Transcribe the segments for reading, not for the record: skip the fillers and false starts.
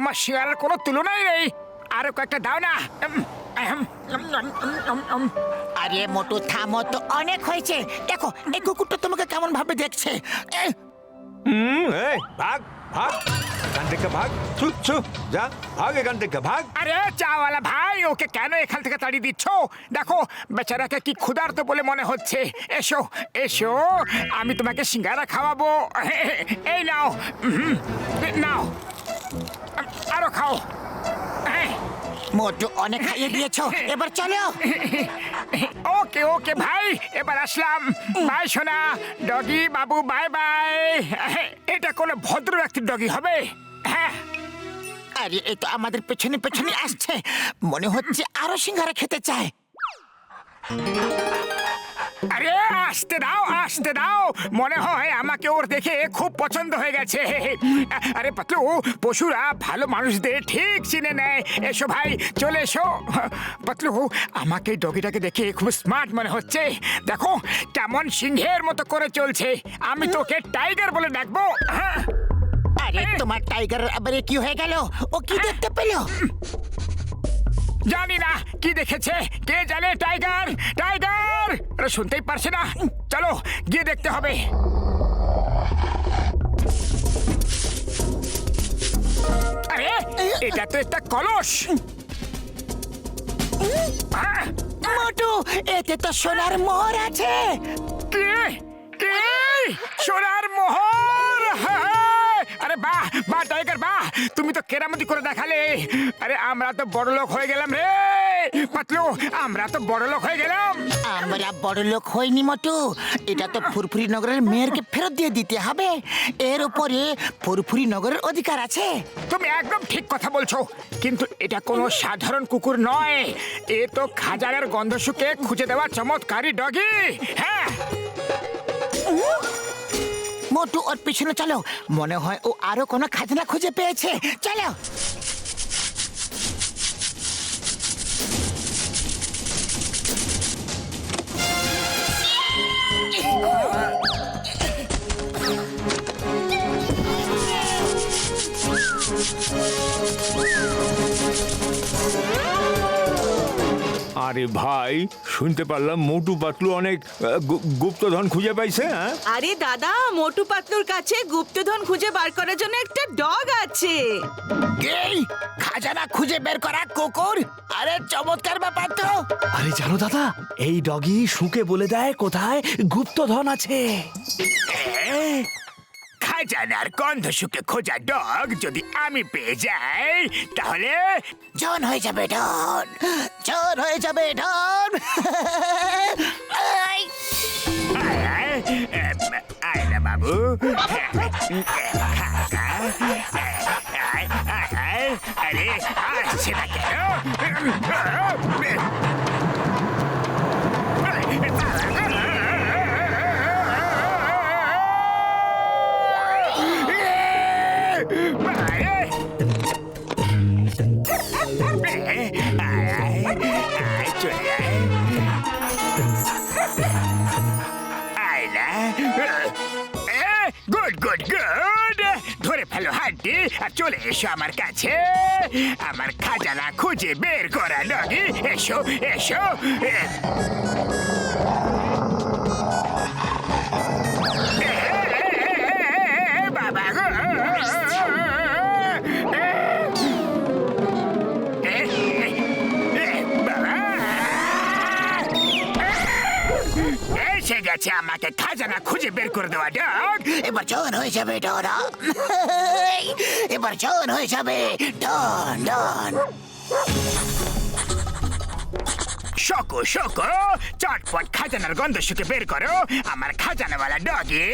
তোমার শিয়ারের কোনো তুলনাই নেই। আরো কয়েকটা দাও না। আরে মোটু থামো তো, অনেক হয়েছে। দেখো এই কুকুরটা তোমাকে কেমন ভাবে দেখছে। এই ভাগ ভাগ, এখান থেকে ভাগ। ছু ছু, যা ভাগ এখান থেকে ভাগ। আরে চাওয়ালা ভাই, ওকে কেন এখান থেকে তাড়িয়ে দিচ্ছ? দেখো বেচারাকে কি ক্ষুধার্ত বলে মনে হচ্ছে। এসো এসো, আমি তোমাকে সিঙ্গারা খাওয়াবো। এই নাও, নাও, আরো খাও। মোটু অনেক খাইয়ে দিয়েছো, এবার চলো। ওকে ওকে ভাই, এবার আসলাম। বাই সোনা ডগি বাবু, বাই বাই। এটা কোনো ভদ্র ব্যক্তির ডগি হবে? হ্যাঁ। আরে এই তো আমাদের পেছনে পেছনে আসছে, মনে হচ্ছে আরো সিঙ্গারা খেতে চায়। আরে আসতে দাও আসতে দাও, মনে হয় আমাকে ওর দেখে খুব পছন্দ হয়ে গেছে। আরে পাতলু, পশুরা ভালো মানুষদের ঠিক চিনে নেয়। এসো ভাই, চলে এসো। পাতলু, আমাকে ডগিটাকে দেখে খুব স্মার্ট মনে হচ্ছে। দেখো কেমন সিংহের মতো করে চলছে। আমি তোকে টাইগার বলে ডাকবো। আরে তোমার টাইগার আবার কি হয়ে গেল? ও কি দেখতে পেল? জানি না কি দেখেছে, কে জানে। টাইগার টাইগার, আরে শুনতেই পারছে না। চলো গিয়ে দেখতে হবে। আরে এটা তো একটা কলস। মোটু, এতে তো সোনার মোহর আছে। কে কে সোনার মোহর? আরে বাহ বাহ টাইগার বাহ, তুমি তো কেরামতি করে দেখালে। আরে আমরা তো বড় লোক হয়ে গেলাম রে পাতলু, আমরা তো বড় লোক হয়ে গেলাম। আমরা বড় লোক হইনি মোটু, এটা তো ফুরফুরি নগরের মেয়রকে ফেরত দিয়ে দিতে হবে। এর উপরে ফুরফুরি নগরের অধিকার আছে। তুমি একদম ঠিক কথা বলছো, কিন্তু এটা কোনো সাধারণ কুকুর নয়। এ তো খাজানের গন্ধ শুকে খুঁজে দেওয়া চমৎকারী ডগি। হ্যাঁ মোটু, ওর পিছনে চলো, মনে হয় ও আরো কোনো খাজনা খুঁজে পেয়েছে। চলো। আরে ভাই, শুনতে পারলাম মোটু পাতলু অনেক গুপ্তধন খুঁজে পাইছে। হ্যাঁ, আরে দাদা, মোটু পাতলুর কাছে গুপ্তধন খুঁজে বার করার জন্য একটা ডগ আছে। এই খাজানা খুঁজে বের করা কুকুর, আরে চমৎকার ব্যাপার তো। আরে জানো দাদা, এই ডগি শুকে বলে দেয় কোথায় গুপ্তধন আছে। খাজানার গন্ধ শুকে খোঁজা ডগ যদি আমি পেয়ে যাই, তাহলে জন হয়ে যাবে ডন, জন হয়ে যাবে ডন। এই, আয় না বাবু। আরে আসছে না কেন? গুড গুড গুড, ধরে ফেলো হাড্ডি আর চলে এসো আমার কাছে। আমার খাজানা খুঁজে বের করা ডগি, এসো এসো। বাবা গো, এসে গেছে আমাকে খাজানা খুঁজে বের করে দেওয়া ডগ। এবার জন হয়ে যাবে ডন, এবার জন হয়ে যাবে ডন ডন। শোকো শোকো, চটপট খাজানার গন্ধ শুকে বের করো আমার খাজানাওয়ালা ডগি।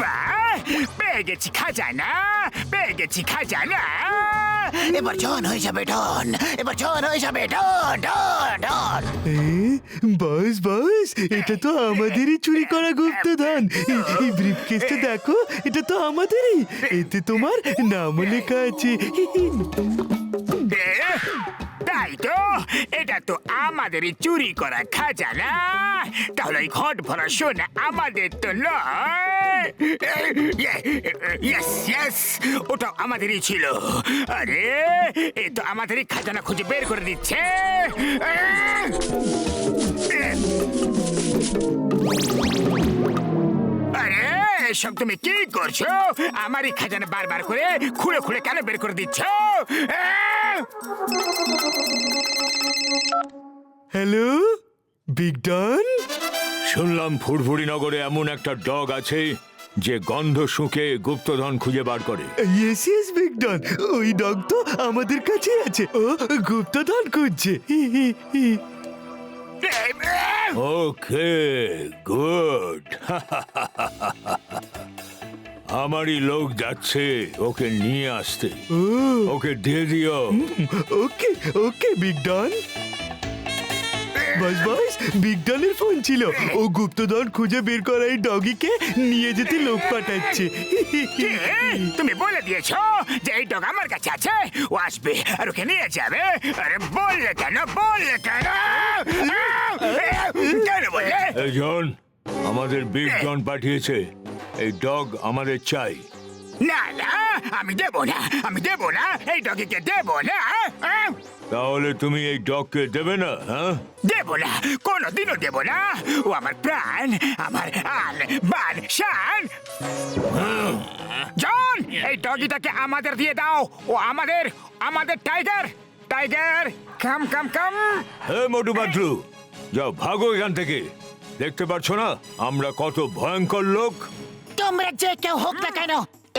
বাহ, পেয়ে গেছি খাজানা, পেয়ে গেছি খাজানা। এবার জন হয়ে যাবে ডন, এবার জন হয়ে যাবে ডন ডন ডন। বাস বাস, এটা তো আমাদেরই চুরি করা গুপ্তধন। এই ব্রিফকেসটা দেখো, এটা তো আমাদেরই। এতে তোমার নাম লেখা আছে। তাই তো, এটা তো আমাদেরই চুরি করা খাজানা। তাহলে ওই ঘট ভরা সোনা আমাদের তো নয়। ইয়েস ইয়েস, ওটা আমাদেরই ছিল। আরে এ তো আমাদেরই খাজানা খুঁজে বের করে দিচ্ছে। আরে এসব তুমি কি করছো? আমারই খাজানা বারবার করে খুঁড়ে খুঁড়ে কেন বের করে দিচ্ছ? হ্যালো বিগ ডন। শুনলাম ফুরফুরি নগরে এমন একটা ডগ আছে যে গন্ধ শুঁকে গুপ্তধন খুঁজে বার করে। ইয়েস ইয়েস বিগ ডন, ওই ডগ তো আমাদের কাছে আছে। ও গুপ্তধন খুঁজছে। Okay good. আমারই লোক যাচ্ছে ওকে নিয়ে আসতে। ও ওকে দিয়ে দিও। ওকে ওকে বিগ ডন। বাস বাস, বিগ ডনের ফোন ছিল। ও গুপ্তধন খুঁজে বের করা এই ডগিকে নিয়ে যেতে লোক পাঠাচ্ছে। কি? তুমি বলে দিয়েছো যে এই ডগ আমার কাছে আছে, ও আসবে আর ওকে নিয়ে যাবে। আরে বললে কেন, বললে কেন? কেন বললে? এই জন, আমাদের বিগ জন পাঠিয়েছে। এই ডগ আমাদের চাই। না না, আমি দেবো না, আমি দেবো না, এই ডগিকে দেবো না। তাহলে তুমি এই ডগকে দেবে না? হ্যাঁ, দেবো না, কোনোদিনও দেবো না। ও আমার প্রাণ, আমার আন বান শান। জন, এই ডগিটাকে আমাদের দিয়ে দাও। ও আমাদের, আমাদের টাইগার। টাইগার কাম কাম কাম। হে মোটু পাতলু, যাও ভাগো এখান থেকে। দেখতে পাচ্ছ না আমরা কত ভয়ঙ্কর লোক? তোমরা যে কেউ হোক না কেন,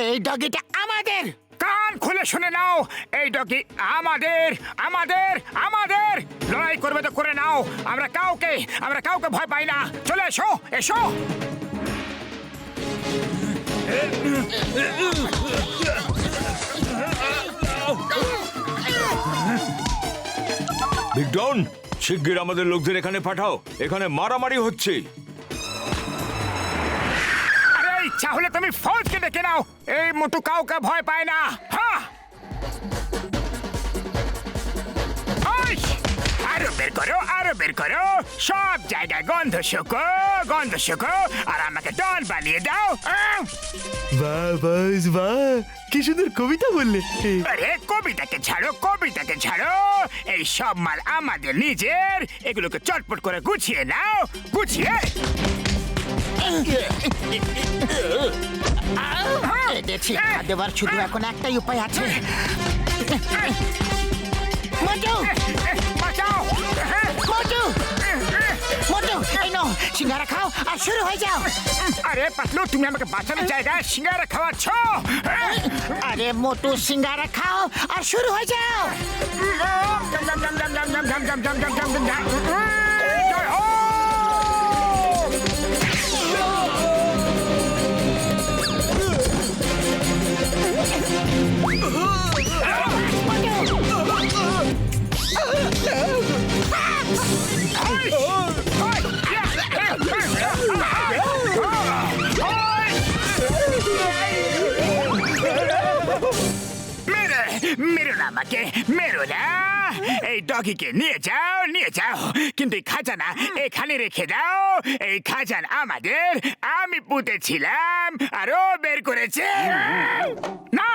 এই ডগিটা আমাদের। কান খুলে শুনে নাও, এই ডগি আমাদের, আমাদের, আমাদের। লড়াই করবে তো করে নাও। আমরা কাউকে ভয় পাই না। চলে এসো, এসো। বিগ ডন, শিগগির আমাদের লোকদের এখানে পাঠাও। এখানে মারামারি হচ্ছে। আরে ইচ্ছা হলে তুমি ফৌজকে ডেকে নাও। এই মোটু কাউকে ভয় পায় না। হ্যাঁ, আরো বের করো, আরো বের করো। সব জায়গায় গন্ধ শুকো, গন্ধ শুকো। আর আমাকে ডন বানিয়ে দাও। বাহ বাস বাহ, কি সুন্দর কবিতা বললে। আরে কবিতাকে ছাড়ো, কবিতাকে ছাড়ো। এই সব মাল আমাদের নিজের। এগুলোকে চটপট করে গুছিয়ে নাও, গুছিয়ে। এদের শিক্ষা দেওয়ার শুধু এখন একটাই উপায় আছে। মোটু বাঁচাও। মোটু মোটু, এই নাও সিঙ্গারা খাও আর শুরু হয়ে যাও। আরে পাতলু, তুমি আমাকে বাঁচানোর জায়গায় সিঙ্গারা খাওয়াচ্ছ? আরে মোটু, সিঙ্গারা খাও আর শুরু হয়ে যাও। জয় হো। মেরো না আমাকে, মেরো না। এই ডগিকে নিয়ে যাও, নিয়ে যাও। কিন্তু এই খাজানা এখানে রেখে দাও। এই খাজানা আমাদের, আমি পুঁতেছিলাম আর ও বের করেছে। না,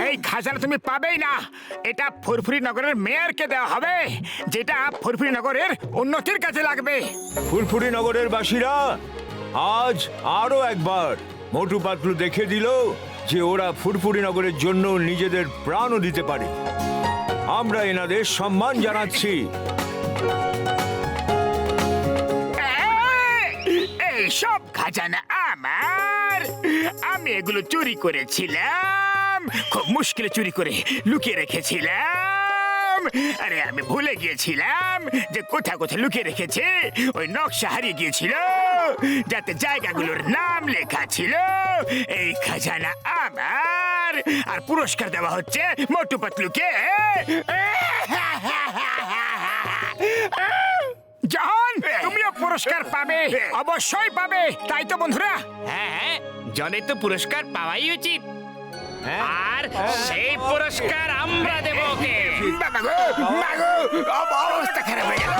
এই খাজানা তুমি পাবেই না। এটা ফুরফুরি নগরের মেয়রকে দেওয়া হবে, যেটা ফুরফুরি নগরের উন্নতির কাজে লাগবে। ফুরফুরি নগরের বাসীরা, আজ আরো একবার মোটু পাতলু দেখে দিল যে ওরা ফুরফুরি নগরের জন্য নিজেদের প্রাণও দিতে পারে। আমরা এনাদের সম্মান জানাচ্ছি। এই সব খাজানা আমার। আমি এগুলো চুরি করেছিলাম, খুব মুশকিলে চুরি করে লুকিয়ে রেখেছিলাম। আরে আমি ভুলে গিয়েছিলাম যে কোথায় কোথায় লুকিয়ে রেখেছে। ওই নকশা হারিয়ে গিয়েছিল, যাতে জায়গাগুলোর নাম লেখা ছিল। এই খাজানা আমার, আর পুরস্কার দেওয়া হচ্ছে মোটু পাতলুকে। জাহান, তুমিও পুরস্কার পাবে, অবশ্যই পাবে। তাই তো বন্ধুরা? হ্যাঁ হ্যাঁ, জনের তো পুরস্কার পাওয়াই উচিত। আর সেই পুরস্কার আমরা দেব ওকে। বাবা গো, মা গো, অবস্থা খারাপ হয়ে গেল।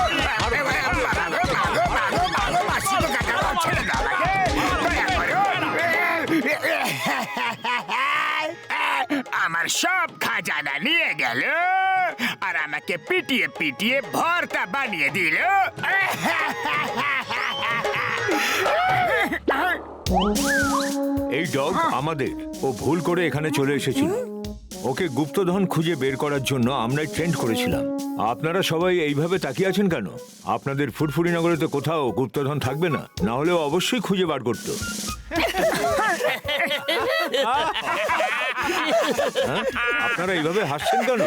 বাবা গো, মাসি তো কাকা গো, ছেড়ে দাও আমাকে। দয়া করো। আমার সব খাজানা নিয়ে গেল আর আমাকে পিটিয়ে পিটিয়ে ভর্তা বানিয়ে দিল। এই ডগ আমাদের, ও ভুল করে এখানে চলে এসেছিল। ওকে গুপ্তধন খুঁজে বের করার জন্য আমরাই ট্রেন্ড করেছিলাম। আপনারা সবাই এইভাবে তাকিয়ে আছেন কেন? আপনাদের ফুরফুরি নগরে তো কোথাও গুপ্তধন থাকবে না, না হলেও অবশ্যই খুঁজে বার করতো। হ্যাঁ? আপনারা এইভাবে হাসছেন কেন?